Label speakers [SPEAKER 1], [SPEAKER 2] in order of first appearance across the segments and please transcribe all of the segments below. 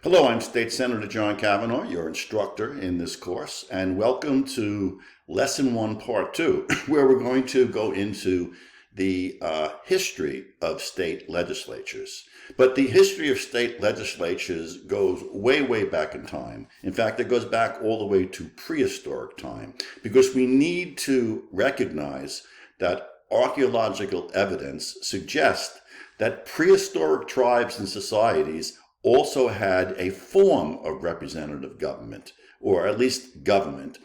[SPEAKER 1] Hello, I'm State Senator John Kavanaugh, your instructor in this course, and welcome to Lesson 1, Part 2, where we're going to go into the history of state legislatures. But the history of state legislatures goes way, way back in time. In fact, it goes back all the way to prehistoric time, because we need to recognize that archaeological evidence suggests that prehistoric tribes and societies also had a form of representative government, or at least government.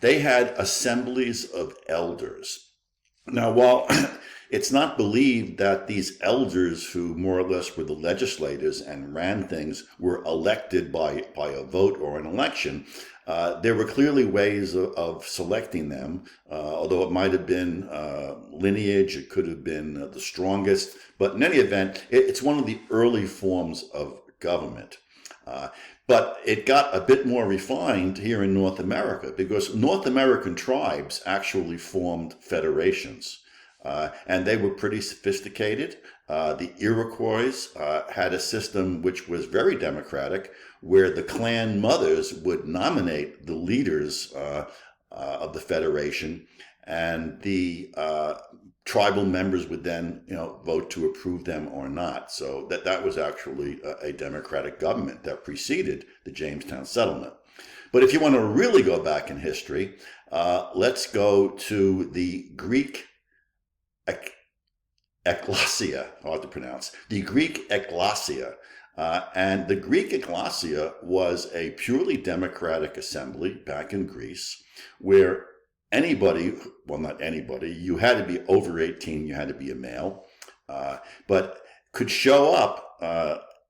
[SPEAKER 1] They had assemblies of elders. Now, while it's not believed that these elders, who more or less were the legislators and ran things, were elected by a vote or an election, there were clearly ways of selecting them, although it might have been lineage, it could have been the strongest, but in any event, it's one of the early forms of government. But it got a bit more refined here in North America, because North American tribes actually formed federations, and they were pretty sophisticated. The Iroquois had a system which was very democratic, where the clan mothers would nominate the leaders of the federation, and the tribal members would then, vote to approve them or not. So that was actually a democratic government that preceded the Jamestown settlement. But if you want to really go back in history, let's go to the Greek ecclesia, hard to pronounce, the Greek ecclesia. And the Greek ecclesia was a purely democratic assembly back in Greece, where anybody, well, not anybody, you had to be over 18, you had to be a male, but could show up,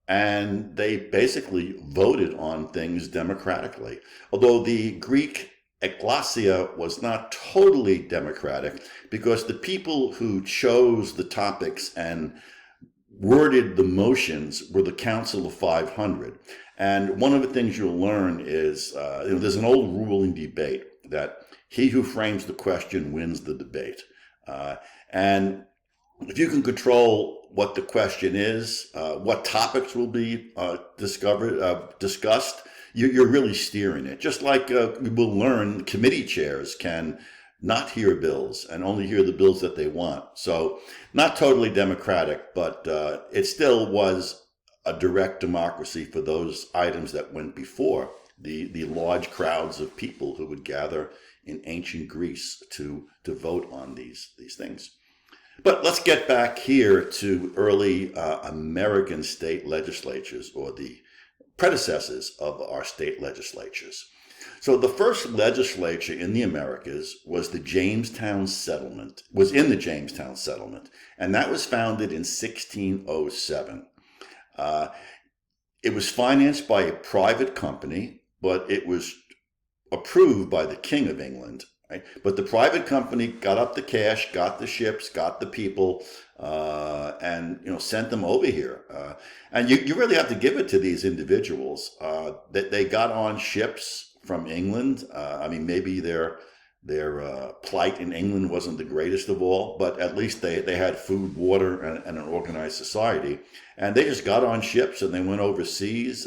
[SPEAKER 1] and they basically voted on things democratically. Although the Greek ecclesia was not totally democratic, because the people who chose the topics and worded the motions were the Council of 500. And one of the things you'll learn is, there's an old rule in debate that he who frames the question wins the debate. And if you can control what the question is, what topics will be discussed, you're really steering it. Just like we will learn, committee chairs can not hear bills and only hear the bills that they want. So not totally democratic, but it still was a direct democracy for those items that went before the large crowds of people who would gather in ancient Greece to vote on these things. But let's get back here to early American state legislatures, or the predecessors of our state legislatures. So the first legislature in the Americas was in the Jamestown settlement, and that was founded in 1607. It was financed by a private company, but it was approved by the King of England. Right? But the private company got up the cash, got the ships, got the people, and sent them over here. And you really have to give it to these individuals that they got on ships from England. Maybe their plight in England wasn't the greatest of all, but at least they had food, water, and an organized society. And they just got on ships and they went overseas.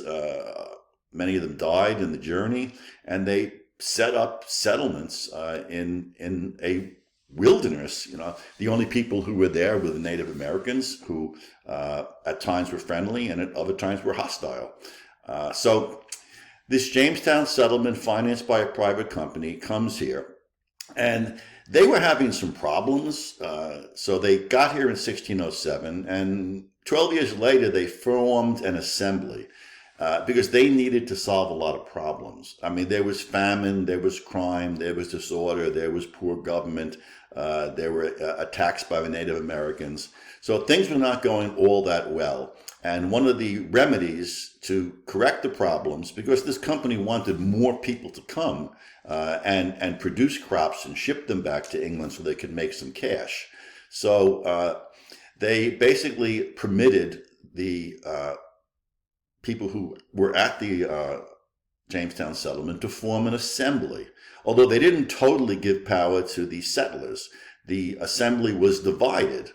[SPEAKER 1] Many of them died in the journey, and they set up settlements in a wilderness. The only people who were there were the Native Americans, who at times were friendly and at other times were hostile. So this Jamestown settlement, financed by a private company, comes here, and they were having some problems. So they got here in 1607, and 12 years later they formed an assembly. Because they needed to solve a lot of problems. There was famine, there was crime, there was disorder, there was poor government, there were attacks by the Native Americans. So things were not going all that well. And one of the remedies to correct the problems, because this company wanted more people to come and produce crops and ship them back to England so they could make some cash. So they basically permitted the people who were at the Jamestown settlement to form an assembly. Although they didn't totally give power to the settlers, the assembly was divided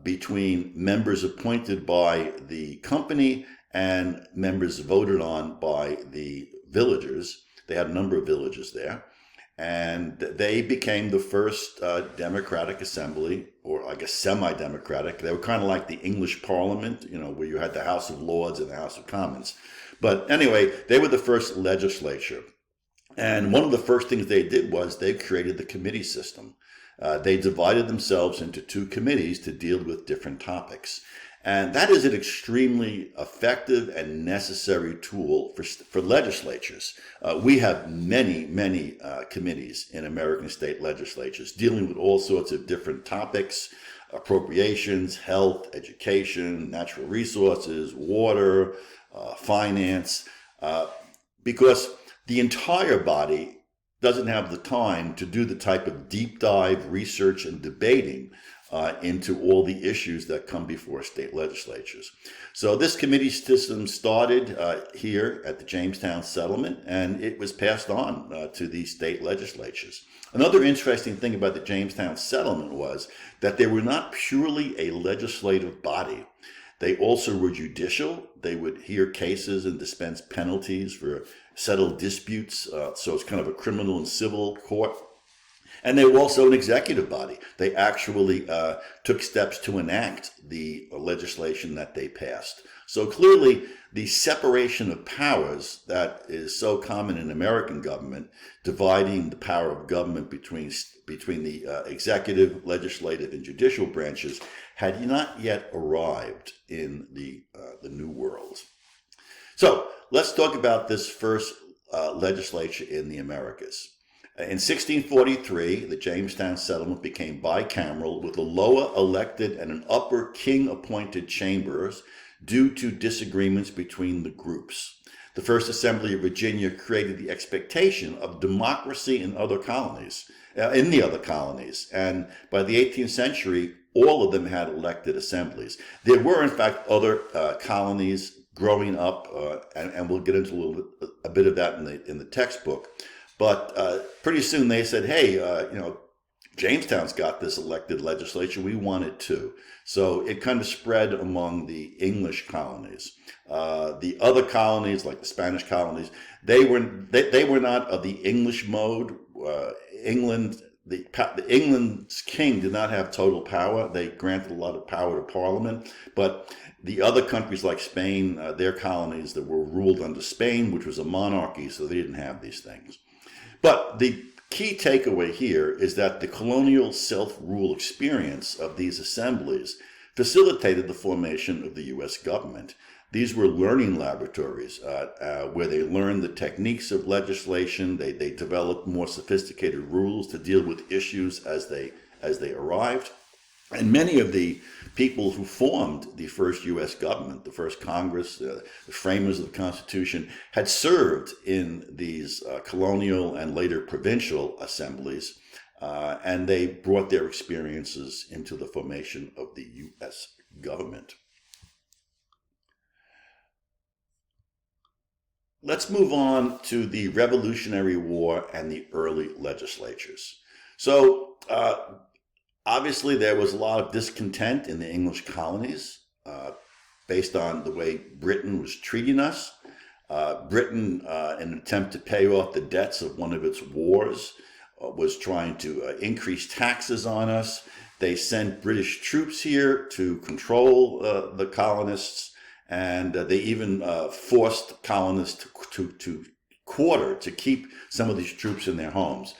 [SPEAKER 1] between members appointed by the company and members voted on by the villagers. They had a number of villages there. And they became the first democratic assembly, or I guess semi-democratic. They were kind of like the English Parliament, where you had the House of Lords and the House of Commons. But anyway, they were the first legislature. And one of the first things they did was they created the committee system. They divided themselves into two committees to deal with different topics. And that is an extremely effective and necessary tool for legislatures. We have many committees in American state legislatures dealing with all sorts of different topics: appropriations, health, education, natural resources, water, finance, because the entire body doesn't have the time to do the type of deep dive research and debating into all the issues that come before state legislatures. So this committee system started here at the Jamestown settlement, and it was passed on to the state legislatures. Another interesting thing about the Jamestown settlement was that they were not purely a legislative body. They also were judicial. They would hear cases and dispense penalties for settled disputes. So it's kind of a criminal and civil court. And they were also an executive body. They actually took steps to enact the legislation that they passed. So clearly, the separation of powers that is so common in American government, dividing the power of government between the executive, legislative, and judicial branches, had not yet arrived in the New World. So let's talk about this first legislature in the Americas. In 1643, the Jamestown settlement became bicameral with a lower elected and an upper king-appointed chambers due to disagreements between the groups. The First Assembly of Virginia created the expectation of democracy in the other colonies. And by the 18th century, all of them had elected assemblies. There were, in fact, other colonies growing up, and we'll get into a bit of that in the textbook. But pretty soon they said, hey, Jamestown's got this elected legislature. We want it too. So it kind of spread among the English colonies. The other colonies, like the Spanish colonies, they were not of the English mode. England's king did not have total power. They granted a lot of power to Parliament. But the other countries like Spain, their colonies that were ruled under Spain, which was a monarchy, so they didn't have these things. But the key takeaway here is that the colonial self-rule experience of these assemblies facilitated the formation of the U.S. government. These were learning laboratories where they learned the techniques of legislation. They developed more sophisticated rules to deal with issues as they arrived. And many of the people who formed the first U.S. government, the first Congress, the framers of the Constitution, had served in these colonial and later provincial assemblies, and they brought their experiences into the formation of the U.S. government. Let's move on to the Revolutionary War and the early legislatures. So, obviously, there was a lot of discontent in the English colonies based on the way Britain was treating us. Britain, in an attempt to pay off the debts of one of its wars, was trying to increase taxes on us. They sent British troops here to control the colonists, and they even forced colonists to quarter, to keep some of these troops in their homes.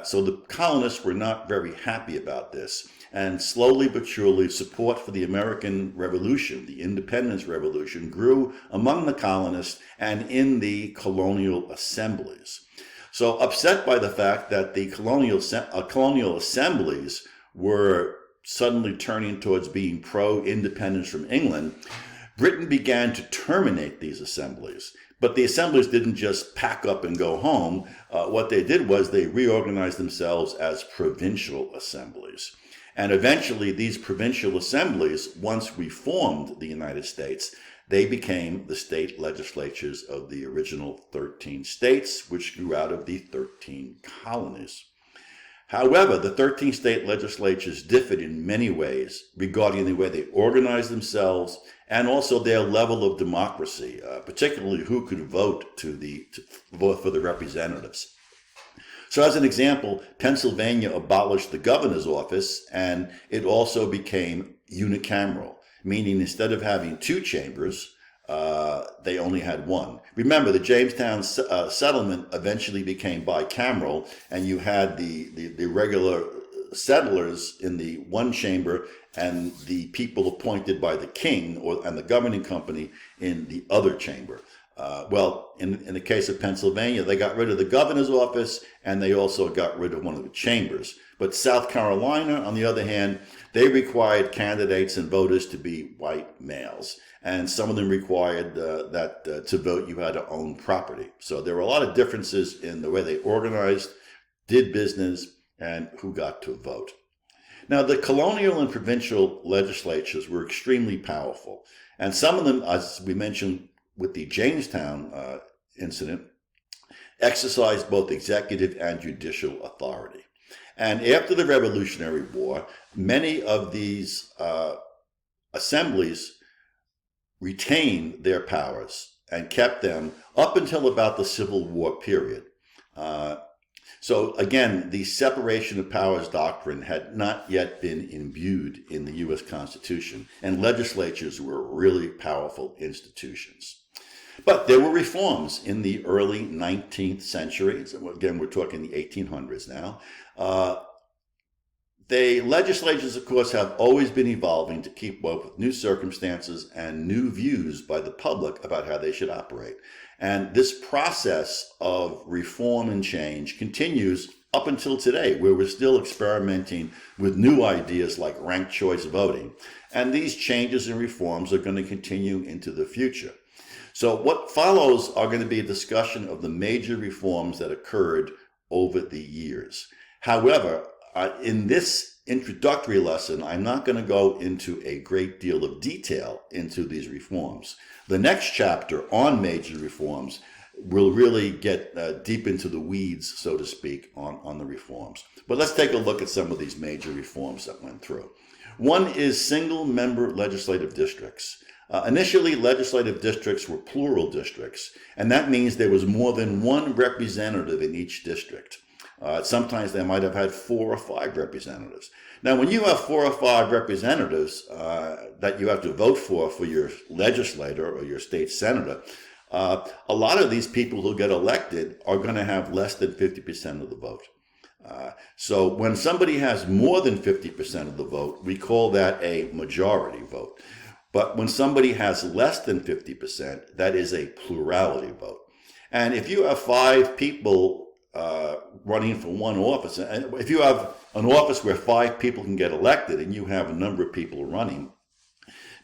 [SPEAKER 1] So the colonists were not very happy about this. And slowly but surely, support for the American Revolution, the Independence Revolution, grew among the colonists and in the colonial assemblies. So upset by the fact that the colonial assemblies were suddenly turning towards being pro-independence from England, Britain began to terminate these assemblies. But the assemblies didn't just pack up and go home. What they did was they reorganized themselves as provincial assemblies. And eventually these provincial assemblies, once we formed the United States, they became the state legislatures of the original 13 states, which grew out of the 13 colonies. However, the 13 state legislatures differed in many ways regarding the way they organized themselves and also their level of democracy, particularly who could vote to vote for the representatives. So as an example, Pennsylvania abolished the governor's office, and it also became unicameral, meaning instead of having two chambers, they only had one. Remember, the Jamestown settlement eventually became bicameral, and you had the regular settlers in the one chamber and the people appointed by the king and the governing company in the other chamber. In the case of Pennsylvania, they got rid of the governor's office, and they also got rid of one of the chambers. But South Carolina, on the other hand, they required candidates and voters to be white males. And some of them required that to vote you had to own property. So there were a lot of differences in the way they organized, did business, and who got to vote. Now, the colonial and provincial legislatures were extremely powerful. And some of them, as we mentioned with the Jamestown incident, exercised both executive and judicial authority. And after the Revolutionary War, many of these assemblies retained their powers and kept them up until about the Civil War period. So again, the separation of powers doctrine had not yet been imbued in the U.S. Constitution, and legislatures were really powerful institutions. But there were reforms in the early 19th century. So again, we're talking the 1800s now. The legislatures, of course, have always been evolving to keep up with new circumstances and new views by the public about how they should operate. And this process of reform and change continues up until today, where we're still experimenting with new ideas like ranked choice voting. And these changes and reforms are going to continue into the future. So what follows are going to be a discussion of the major reforms that occurred over the years. However, in this introductory lesson, I'm not going to go into a great deal of detail into these reforms. The next chapter on major reforms will really get deep into the weeds, so to speak, on the reforms. But let's take a look at some of these major reforms that went through. One is single-member legislative districts. Initially, legislative districts were plural districts, and that means there was more than one representative in each district. Sometimes they might have had 4 or 5 representatives. Now, when you have 4 or 5 representatives that you have to vote for your legislator or your state senator, a lot of these people who get elected are going to have less than 50% of the vote. So when somebody has more than 50% of the vote, we call that a majority vote. But when somebody has less than 50%, that is a plurality vote. And if you have 5 people running for one office, and if you have an office where 5 people can get elected and you have a number of people running,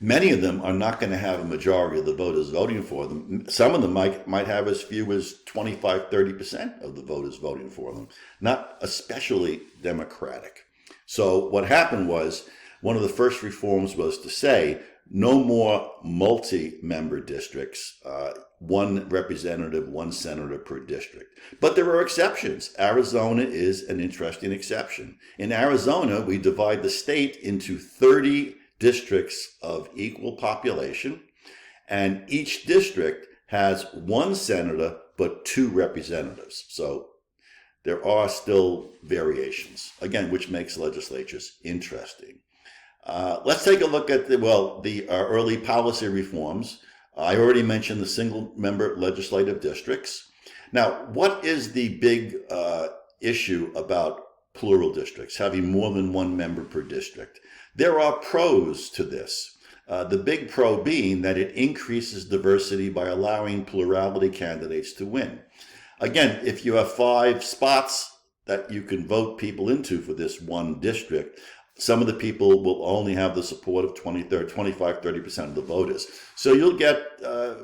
[SPEAKER 1] many of them are not going to have a majority of the voters voting for them. Some of them might have as few as 25, 30% of the voters voting for them, not especially Democratic. So what happened was, one of the first reforms was to say, no more multi-member districts, 1 representative, 1 senator per district. But there are exceptions. Arizona is an interesting exception. In Arizona, we divide the state into 30 districts of equal population, and each district has 1 senator but 2 representatives. So there are still variations, again, which makes legislatures interesting. Let's take a look at the early policy reforms. I already mentioned the single-member legislative districts. Now, what is the big issue about plural districts, having more than 1 member per district? There are pros to this. The big pro being that it increases diversity by allowing plurality candidates to win. Again, if you have 5 spots that you can vote people into for this one district, some of the people will only have the support of 25, 30% of the voters. So you'll get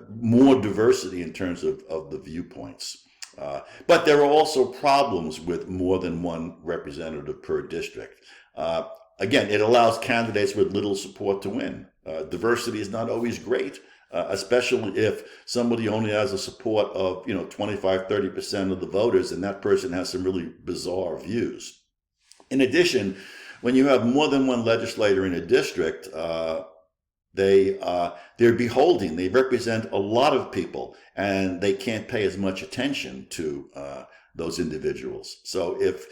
[SPEAKER 1] more diversity in terms of the viewpoints. But there are also problems with more than 1 representative per district. Again, it allows candidates with little support to win. Diversity is not always great, especially if somebody only has a support of 25, 30% of the voters, and that person has some really bizarre views. In addition, when you have more than one legislator in a district, they're beholding. They represent a lot of people, and they can't pay as much attention to those individuals. So if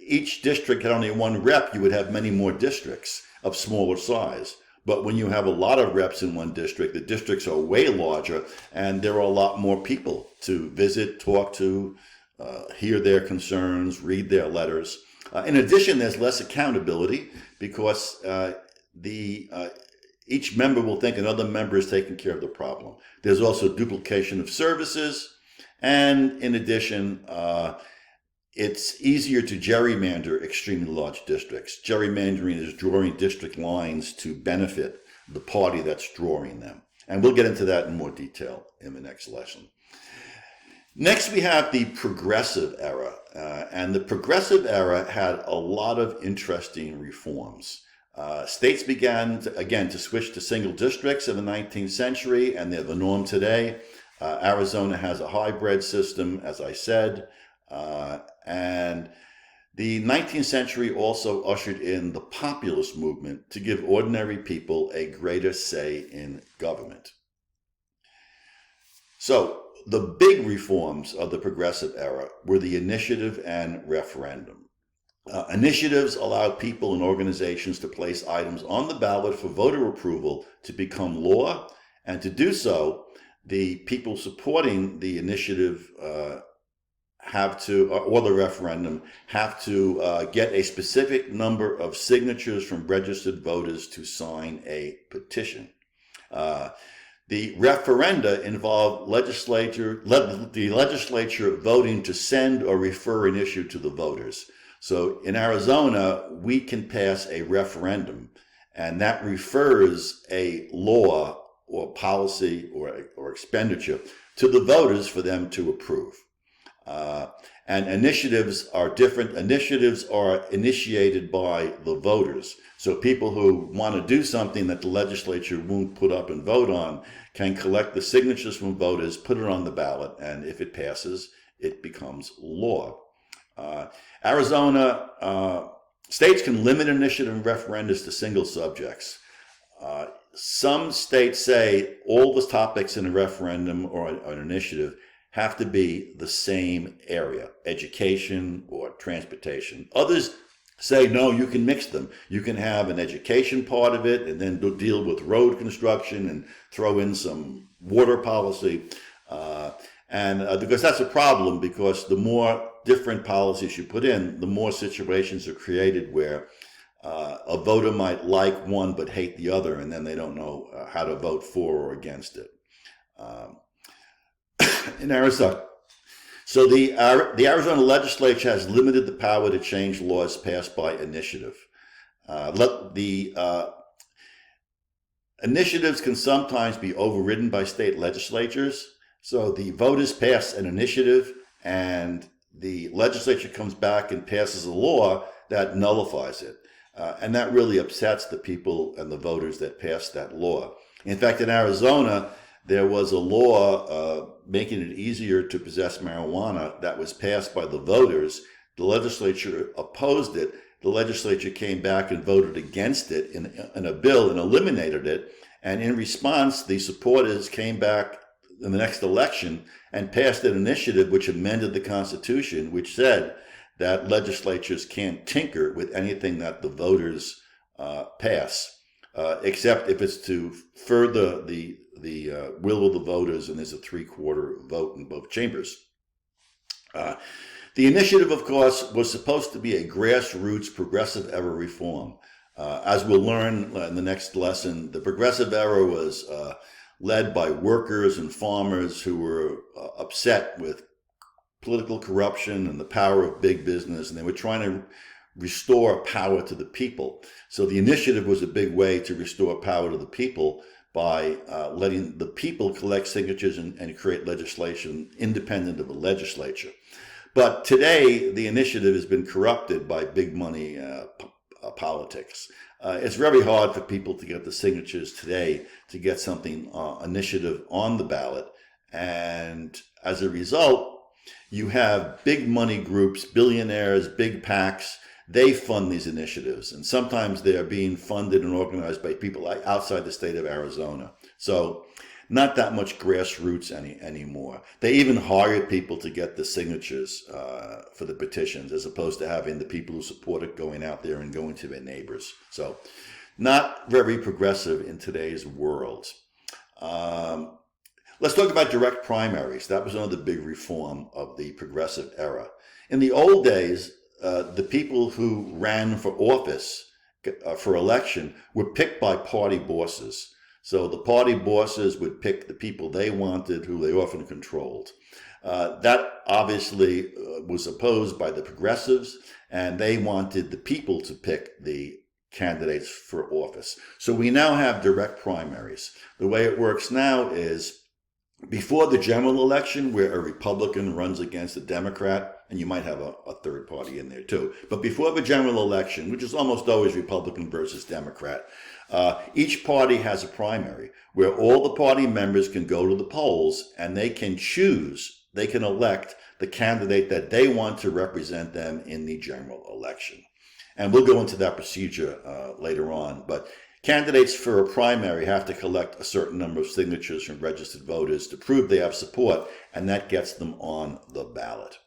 [SPEAKER 1] each district had only one rep, you would have many more districts of smaller size. But when you have a lot of reps in one district, the districts are way larger, and there are a lot more people to visit, talk to, hear their concerns, read their letters. In addition, there's less accountability because each member will think another member is taking care of the problem. There's also duplication of services. And in addition, it's easier to gerrymander extremely large districts. Gerrymandering is drawing district lines to benefit the party that's drawing them. And we'll get into that in more detail in the next lesson. Next, we have the Progressive Era. And the Progressive Era had a lot of interesting reforms. States began, to switch to single districts in the 19th century, and they're the norm today. Arizona has a hybrid system, as I said. And the 19th century also ushered in the populist movement to give ordinary people a greater say in government. So, the big reforms of the Progressive Era were the initiative and referendum. Initiatives allowed people and organizations to place items on the ballot for voter approval to become law, and to do so, the people supporting the initiative or the referendum have to get a specific number of signatures from registered voters to sign a petition. The referenda involved the legislature voting to send or refer an issue to the voters. So in Arizona, we can pass a referendum, and that refers a law or policy or expenditure to the voters for them to approve. And initiatives are different. Initiatives are initiated by the voters. So people who want to do something that the legislature won't put up and vote on can collect the signatures from voters, put it on the ballot, and if it passes, it becomes law. Arizona, states can limit initiative and referendums to single subjects. Some states say all the topics in a referendum or an initiative have to be the same area, education or transportation. Others say, no, you can mix them. You can have an education part of it and then deal with road construction and throw in some water policy. Because that's a problem, because the more different policies you put in, the more situations are created where a voter might like one but hate the other, and then they don't know how to vote for or against it. In Arizona. So the Arizona legislature has limited the power to change laws passed by initiative. Initiatives can sometimes be overridden by state legislatures. So the voters pass an initiative, and the legislature comes back and passes a law that nullifies it. And that really upsets the people and the voters that passed that law. In fact, in Arizona, there was a law making it easier to possess marijuana that was passed by the voters. The legislature opposed it. The legislature came back and voted against it in a bill and eliminated it. And in response, the supporters came back in the next election and passed an initiative which amended the Constitution, which said that legislatures can't tinker with anything that the voters pass, except if it's to further the will of the voters, and there's a 3/4 vote in both chambers. The initiative, of course, was supposed to be a grassroots progressive era reform. As we'll learn in the next lesson, the progressive era was led by workers and farmers who were upset with political corruption and the power of big business, and they were trying to restore power to the people. So the initiative was a big way to restore power to the people by letting the people collect signatures and create legislation independent of a legislature. But today, the initiative has been corrupted by big money politics. It's very hard for people to get the signatures today to get something initiative on the ballot. And as a result, you have big money groups, billionaires, big PACs they fund these initiatives. And sometimes they are being funded and organized by people outside the state of Arizona. So not that much grassroots anymore. They even hired people to get the signatures for the petitions, as opposed to having the people who support it going out there and going to their neighbors. So not very progressive in today's world. Let's talk about direct primaries. That was another big reform of the progressive era. In the old days, the people who ran for office, for election, were picked by party bosses. So the party bosses would pick the people they wanted, who they often controlled. That obviously was opposed by the progressives, and they wanted the people to pick the candidates for office. So we now have direct primaries. The way it works now is, before the general election, where a Republican runs against a Democrat, and you might have a third party in there too, but before the general election, which is almost always Republican versus Democrat, each party has a primary where all the party members can go to the polls and they can choose, they can elect the candidate that they want to represent them in the general election. And we'll go into that procedure later on, but candidates for a primary have to collect a certain number of signatures from registered voters to prove they have support, and that gets them on the ballot.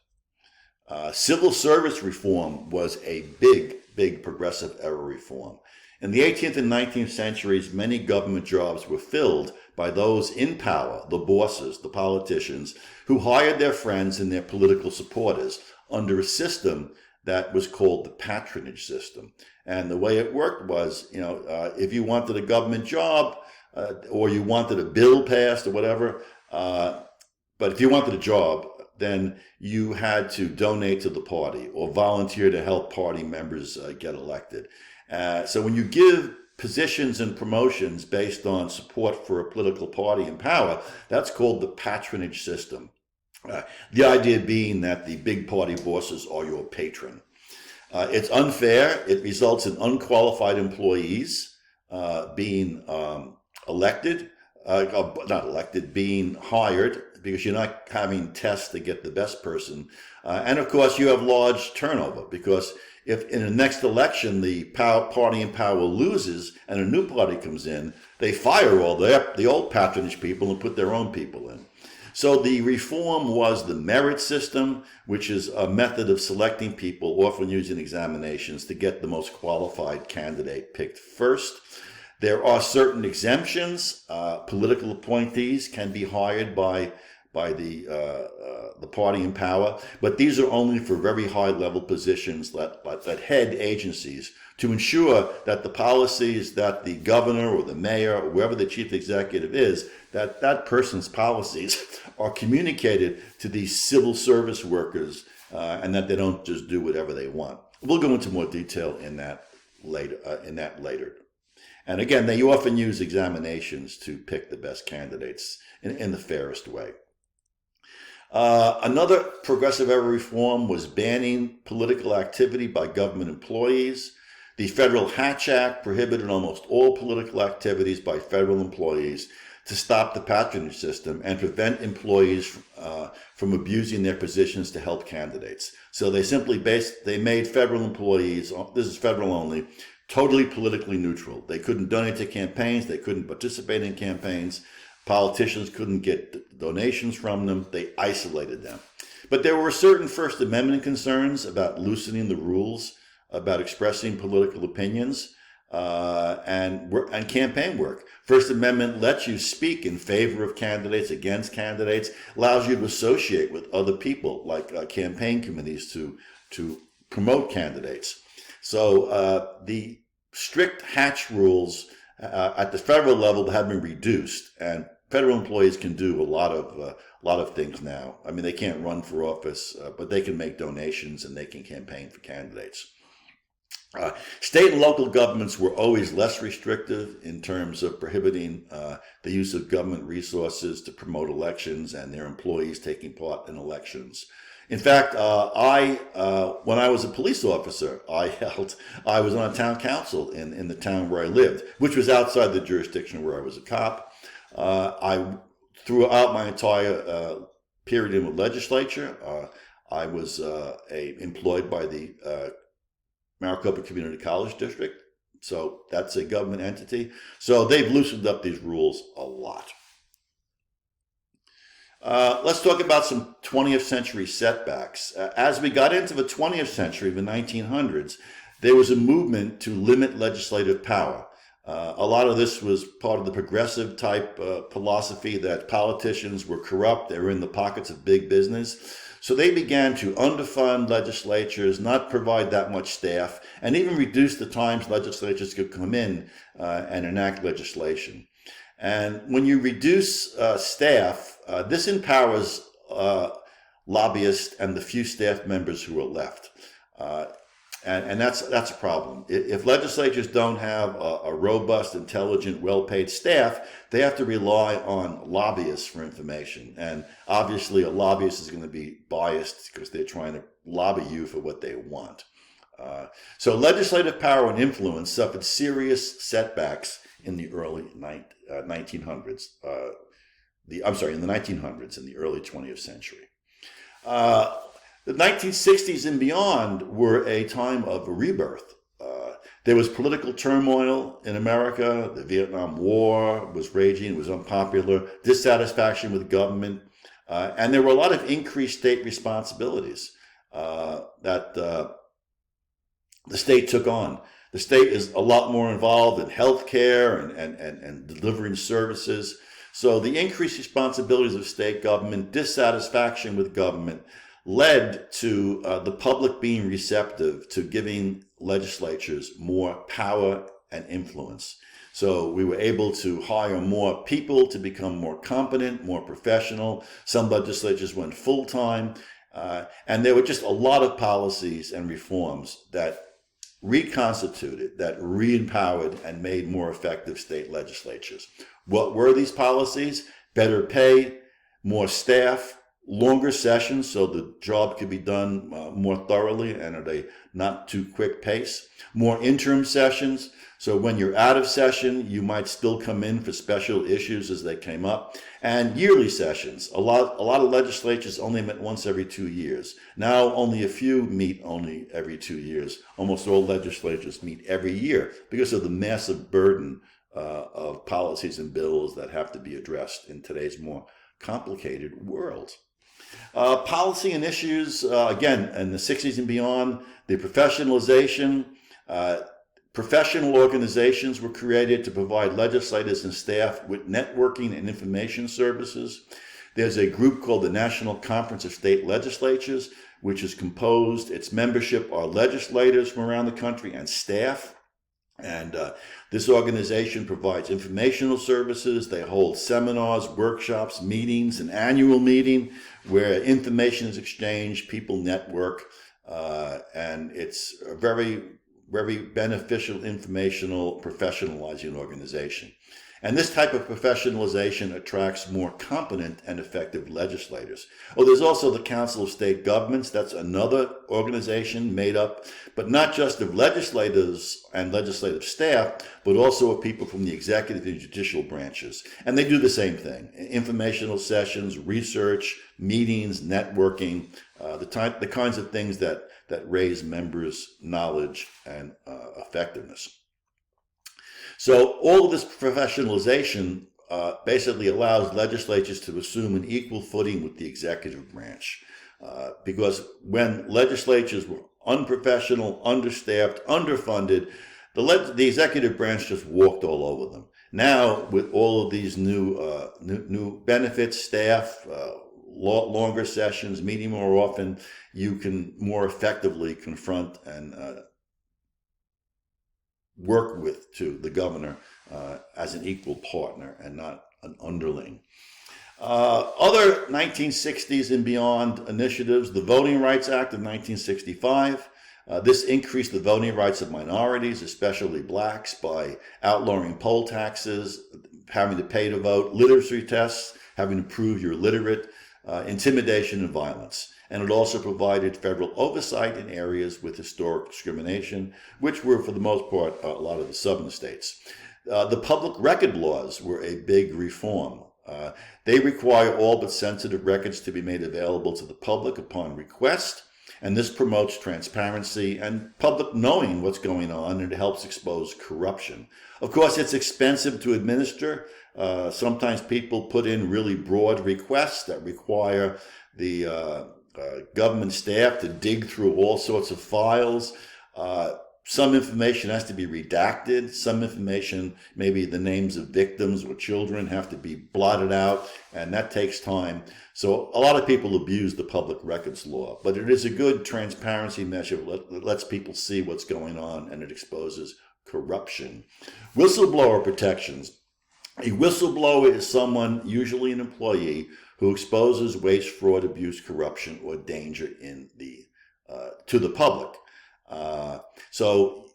[SPEAKER 1] Civil service reform was a big progressive era reform. In the 18th and 19th centuries, many government jobs were filled by those in power, the bosses, the politicians, who hired their friends and their political supporters under a system that was called the patronage system. And the way it worked was, if you wanted a government job or you wanted a bill passed or whatever, but if you wanted a job, then you had to donate to the party or volunteer to help party members get elected. So when you give positions and promotions based on support for a political party in power, that's called the patronage system. The idea being that the big party bosses are your patron. It's unfair. It results in unqualified employees being being hired, because you're not having tests to get the best person. And of course, you have large turnover, because if in the next election the party in power loses and a new party comes in, they fire all the old patronage people and put their own people in. So the reform was the merit system, which is a method of selecting people, often using examinations, to get the most qualified candidate picked first. There are certain exemptions. Political appointees can be hired by the party in power, but these are only for very high-level positions that head agencies, to ensure that the policies that the governor or the mayor or whoever the chief executive is, that person's policies are communicated to these civil service workers, and that they don't just do whatever they want. We'll go into more detail in that later. And again, they often use examinations to pick the best candidates in the fairest way. Another progressive era reform was banning political activity by government employees. The Federal Hatch Act prohibited almost all political activities by federal employees to stop the patronage system and prevent employees from abusing their positions to help candidates. So they made federal employees, this is federal only, totally politically neutral. They couldn't donate to campaigns. They couldn't participate in campaigns. Politicians couldn't get donations from them. They isolated them. But there were certain First Amendment concerns about loosening the rules about expressing political opinions and campaign work. First Amendment lets you speak in favor of candidates, against candidates, allows you to associate with other people, like campaign committees, to promote candidates. So the strict Hatch rules at the federal level have been reduced, and federal employees can do a lot of things now. I mean, they can't run for office, but they can make donations and they can campaign for candidates. State and local governments were always less restrictive in terms of prohibiting the use of government resources to promote elections and their employees taking part in elections. In fact, when I was a police officer, I was on a town council in the town where I lived, which was outside the jurisdiction where I was a cop. Throughout my entire period in the legislature, I was employed by the Maricopa Community College District. So that's a government entity. So they've loosened up these rules a lot. Let's talk about some 20th century setbacks. As we got into the 20th century, the 1900s, there was a movement to limit legislative power. A lot of this was part of the progressive type philosophy that politicians were corrupt, they were in the pockets of big business. So they began to underfund legislatures, not provide that much staff, and even reduce the times legislatures could come in and enact legislation. And when you reduce staff, this empowers lobbyists and the few staff members who are left. And that's a problem. If legislatures don't have a robust, intelligent, well-paid staff, they have to rely on lobbyists for information. And obviously, a lobbyist is going to be biased because they're trying to lobby you for what they want. So legislative power and influence suffered serious setbacks in the early 1900s. In the 1900s, in the early 20th century. The 1960s and beyond were a time of rebirth. There was political turmoil in America. The Vietnam War was raging, it was unpopular, dissatisfaction with government, and there were a lot of increased state responsibilities that the state took on. The state is a lot more involved in healthcare and delivering services. So the increased responsibilities of state government, dissatisfaction with government, led to the public being receptive to giving legislatures more power and influence. So we were able to hire more people to become more competent, more professional. Some legislatures went full-time. And there were just a lot of policies and reforms that reconstituted, that re-empowered and made more effective state legislatures. What were these policies? Better pay, more staff, longer sessions so the job could be done more thoroughly and at a not too quick pace. More interim sessions, so when you're out of session, you might still come in for special issues as they came up. And yearly sessions. A lot of legislatures only met once every 2 years. Now only a few meet only every 2 years. Almost all legislatures meet every year because of the massive burden of policies and bills that have to be addressed in today's more complicated world. Policy and issues, again, in the 60s and beyond, the professionalization, professional organizations were created to provide legislators and staff with networking and information services. There's a group called the National Conference of State Legislatures, which is composed, its membership are legislators from around the country and staff. And this organization provides informational services. They hold seminars, workshops, meetings, an annual meeting where information is exchanged, people network, and it's a very, very beneficial, informational, professionalizing organization. And this type of professionalization attracts more competent and effective legislators. Oh, there's also the Council of State Governments. That's another organization made up, but not just of legislators and legislative staff, but also of people from the executive and judicial branches. And they do the same thing. Informational sessions, research, meetings, networking, the kinds of things that raise members' knowledge and effectiveness. So all of this professionalization basically allows legislatures to assume an equal footing with the executive branch. Because when legislatures were unprofessional, understaffed, underfunded, the executive branch just walked all over them. Now, with all of these new benefits, staff, longer sessions, meeting more often, you can more effectively confront and work with the governor as an equal partner and not an underling. Other 1960s and beyond initiatives, the Voting Rights Act of 1965. This increased the voting rights of minorities, especially blacks, by outlawing poll taxes, having to pay to vote, literacy tests, having to prove you're literate, intimidation and violence. And it also provided federal oversight in areas with historic discrimination, which were, for the most part, a lot of the southern states. The public record laws were a big reform. They require all but sensitive records to be made available to the public upon request, And this promotes transparency and public knowing what's going on, and it helps expose corruption. Of course, it's expensive to administer. Sometimes people put in really broad requests that require the government staff to dig through all sorts of files. Some information has to be redacted. Some information, maybe the names of victims or children, have to be blotted out, and that takes time. So a lot of people abuse the public records law, but it is a good transparency measure that lets people see what's going on, and it exposes corruption. Whistleblower protections. A whistleblower is someone, usually an employee, who exposes waste, fraud, abuse, corruption, or danger to the public. So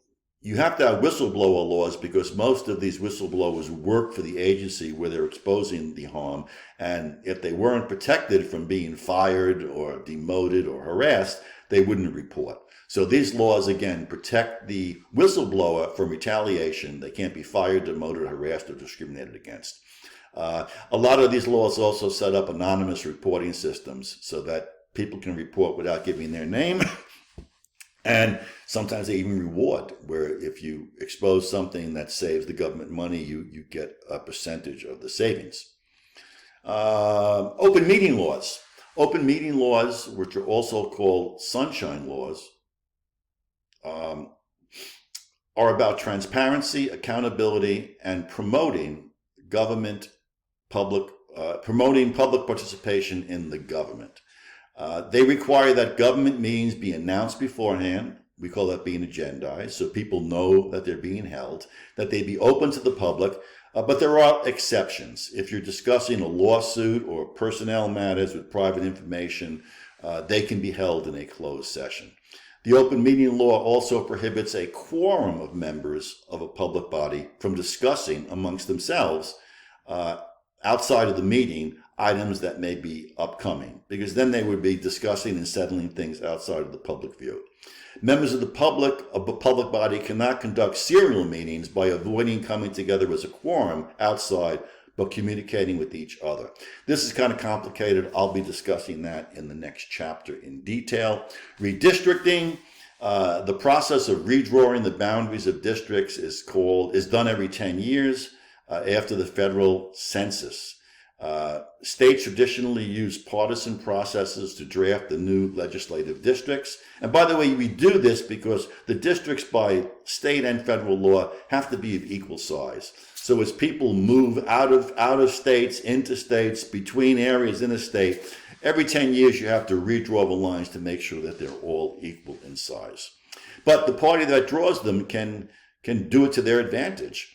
[SPEAKER 1] you have to have whistleblower laws because most of these whistleblowers work for the agency where they're exposing the harm. And if they weren't protected from being fired or demoted or harassed, they wouldn't report. So these laws, again, protect the whistleblower from retaliation. They can't be fired, demoted, harassed, or discriminated against. A lot of these laws also set up anonymous reporting systems so that people can report without giving their name. And sometimes they even reward, where if you expose something that saves the government money, you get a percentage of the savings. Open meeting laws. Open meeting laws, which are also called sunshine laws, are about transparency, accountability, and promoting public participation in the government. They require that government meetings be announced beforehand. We call that being agendized, so people know that they're being held, that they be open to the public, but there are exceptions. If you're discussing a lawsuit or personnel matters with private information, they can be held in a closed session. The open meeting law also prohibits a quorum of members of a public body from discussing amongst themselves outside of the meeting items that may be upcoming, because then they would be discussing and settling things outside of the public view. Members of the public body cannot conduct serial meetings by avoiding coming together as a quorum outside, but communicating with each other. This is kind of complicated. I'll be discussing that in the next chapter in detail. Redistricting. The process of redrawing the boundaries of districts is done every 10 years after the federal census. States traditionally use partisan processes to draft the new legislative districts. And by the way, we do this because the districts by state and federal law have to be of equal size. So as people move out of states, into states, between areas in a state, every 10 years you have to redraw the lines to make sure that they're all equal in size. But the party that draws them can do it to their advantage.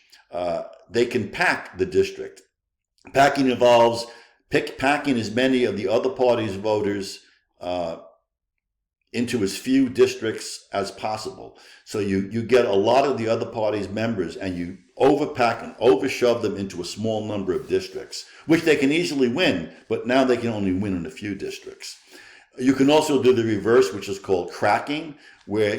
[SPEAKER 1] They can pack the district. Packing involves packing as many of the other party's voters into as few districts as possible. So you get a lot of the other party's members and you overpack and overshove them into a small number of districts, which they can easily win, but now they can only win in a few districts. You can also do the reverse, which is called cracking, where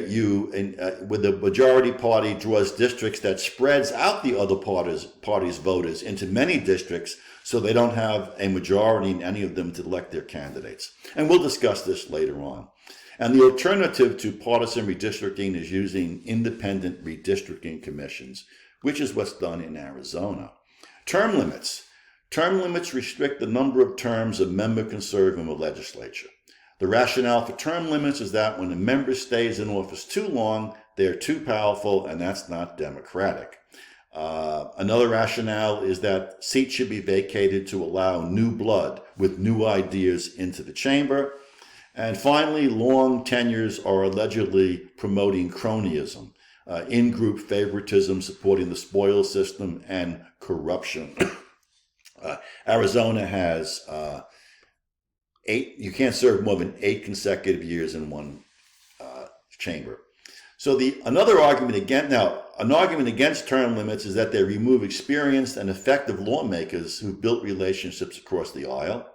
[SPEAKER 1] with the majority party draws districts that spreads out the other party's voters into many districts, so they don't have a majority in any of them to elect their candidates. And we'll discuss this later on. And the alternative to partisan redistricting is using independent redistricting commissions, which is what's done in Arizona. Term limits. Term limits restrict the number of terms a member can serve in the legislature. The rationale for term limits is that when a member stays in office too long, they're too powerful, and that's not democratic. Another rationale is that seats should be vacated to allow new blood with new ideas into the chamber. And finally, long tenures are allegedly promoting cronyism, in-group favoritism, supporting the spoils system, and corruption. Arizona has 8, you can't serve more than 8 consecutive years in one chamber. So another argument against term limits is that they remove experienced and effective lawmakers who built relationships across the aisle.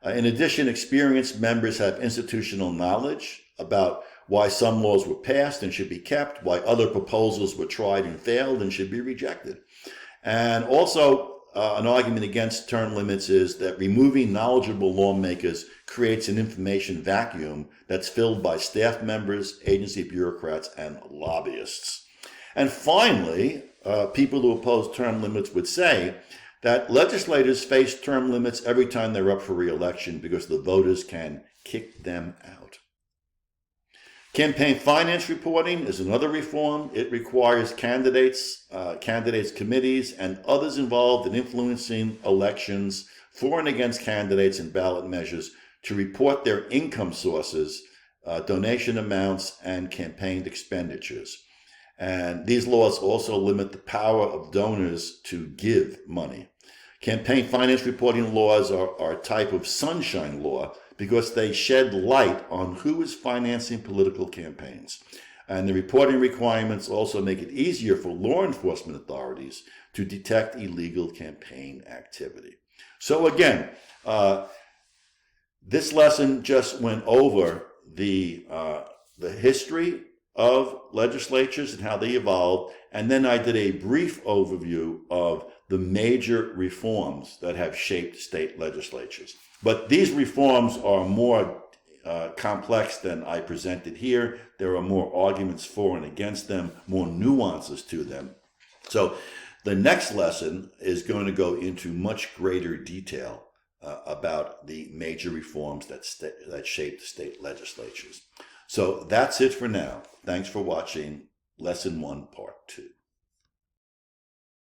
[SPEAKER 1] In addition, experienced members have institutional knowledge about why some laws were passed and should be kept, why other proposals were tried and failed and should be rejected. And also, an argument against term limits is that removing knowledgeable lawmakers creates an information vacuum that's filled by staff members, agency bureaucrats, and lobbyists. And finally, people who oppose term limits would say that legislators face term limits every time they're up for re-election because the voters can kick them out. Campaign finance reporting is another reform. It requires candidates committees, and others involved in influencing elections for and against candidates and ballot measures to report their income sources, donation amounts, and campaign expenditures. And these laws also limit the power of donors to give money. Campaign finance reporting laws are a type of sunshine law because they shed light on who is financing political campaigns. And the reporting requirements also make it easier for law enforcement authorities to detect illegal campaign activity. So again, this lesson just went over the history of legislatures and how they evolved, and then I did a brief overview of the major reforms that have shaped state legislatures. But these reforms are more complex than I presented here. There are more arguments for and against them, more nuances to them. So the next lesson is going to go into much greater detail about the major reforms that shaped state legislatures. So that's it for now. Thanks for watching Lesson 1, Part 2.